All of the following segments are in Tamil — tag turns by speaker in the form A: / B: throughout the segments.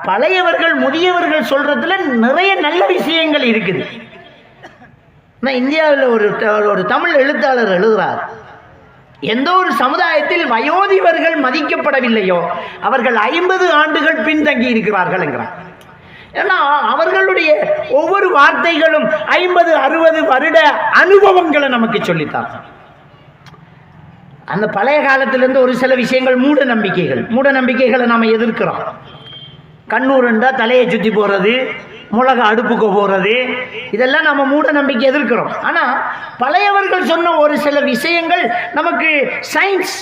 A: பழையவர்கள் முதியவர்கள் சொல்றதுல நிறைய நல்ல விஷயங்கள் இருக்குது. இந்தியாவில் ஒரு தமிழ் எழுத்தாளர் எழுதுறார், எந்த ஒரு சமுதாயத்தில் வயோதிபர்கள் மதிக்கப்படவில்லையோ அவர்கள் 50 ஆண்டுகள் பின்தங்கி இருக்கிறார்கள் என்கிறார். ஏன்னா அவர்களுடைய ஒவ்வொரு வார்த்தைகளும் 50-60 வருட அனுபவங்களை நமக்கு சொல்லித்தார். அந்த பழைய காலத்திலிருந்து ஒரு சில விஷயங்கள் மூட நம்பிக்கைகளை நாம எதிர்க்கிறோம். கண்ணூருண்டா தலையை சுற்றி போறது, மிளகா அடுப்புக்கு போறது, இதெல்லாம் நம்ம மூட நம்பிக்கை எதிர்க்கிறோம். ஆனா பழையவர்கள் சொன்ன ஒரு சில விஷயங்கள் நமக்கு சயின்ஸ்,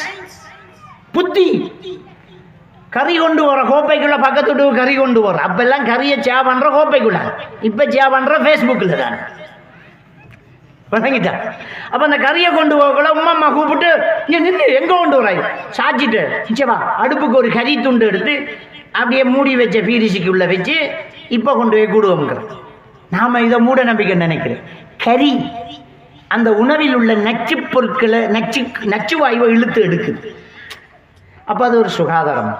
A: புத்தி. கறி கொண்டு வர கோப்பைக்குள்ள பக்கத்து கறி கொண்டு வர, அப்பெல்லாம் கறியை சே பண்ற கோப்பைக்குள்ள, இப்ப சே பண்ற ஃபேஸ்புக்கில் தான் வணங்கிட்டா. அப்ப அந்த கறியை கொண்டு போகல உம்மா கூப்பிட்டு இங்க நின்று எங்க கொண்டு வராய் சாச்சிட்டு நிச்சயமா அடுப்புக்கு ஒரு கறி துண்டு எடுத்து அப்படியே மூடி வச்ச பீரிசிக்குள்ள வச்சு இப்ப கொண்டு போய் கூடுவோம். நாம இதை மூட நம்பிக்கை நினைக்கிறேன். கறி அந்த உணவில் உள்ள நச்சு பொருட்களை நச்சு வாயுவை இழுத்து எடுக்குது. அப்ப அது ஒரு சுகாதாரம்.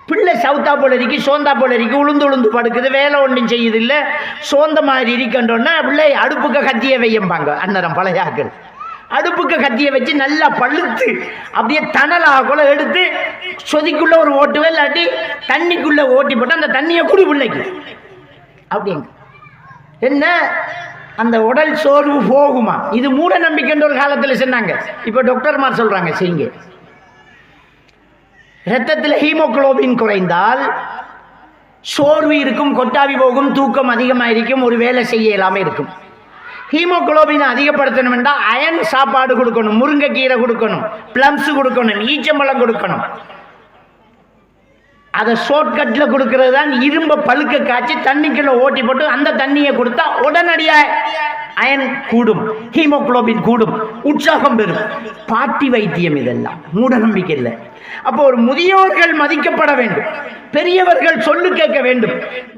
A: பிள்ளை சவுத்தா போல இருக்கு, சோந்தா போல இருக்கு, உளுந்து படுக்குது, வேலை ஒன்றும் செய்யுது இல்லை, சோந்த மாதிரி இருக்கண்டோன்னா பிள்ளை அடுப்புக்கு கத்திய வையம்பாங்க. அன்னரம் பழையாக்கள் அடுப்புக்கு கத்திய வச்சு நல்லா பழுத்து அப்படியே தணலாக கூட எடுத்து சொதிக்குள்ள ஒரு ஓட்டுவே இல்லாட்டி தண்ணிக்குள்ள ஓட்டி போட்டு அந்த தண்ணியை குடி பிள்ளைக்கு அப்படிங்க. என்ன அந்த உடல் சோர்வு போகுமா? இது மூட நம்பிக்கைன்ற ஒரு காலத்தில் சொன்னாங்க. இப்போ டாக்டர்மார் சொல்றாங்க செய்யுங்க. இரத்தத்தில் ஹீமோகுளோபின் குறைந்தால் சோர்வு இருக்கும், கொட்டாவி போகும், தூக்கம் அதிகமாயிருக்கும், ஒரு வேலை செய்ய இல்லாமல் இருக்கும். ஹீமோகுளோபின் அதிகப்படுத்தணும் என்றால் அயன் சாப்பாடு கொடுக்கணும், முருங்கைக்கீரை கொடுக்கணும், பிளம்ஸ் கொடுக்கணும், ஈச்சம்பழம் கொடுக்கணும். அதை ஷார்ட்கட்ல கொடுக்கறது தான் இரும்பை பழுக்க காய்ச்சி தண்ணிக்குள்ள ஓட்டி போட்டு அந்த தண்ணியை கொடுத்தா உடனடியாக அயன் கூடும், ஹீமோகுளோபின் கூடும், உற்சாகம் பெறும். பாட்டி வைத்தியம் இதெல்லாம் மூட நம்பிக்கை இல்லை. அப்போ ஒரு முதியோர்கள் மதிக்கப்பட வேண்டும், பெரியவர்கள் சொல்லு கேட்க வேண்டும்.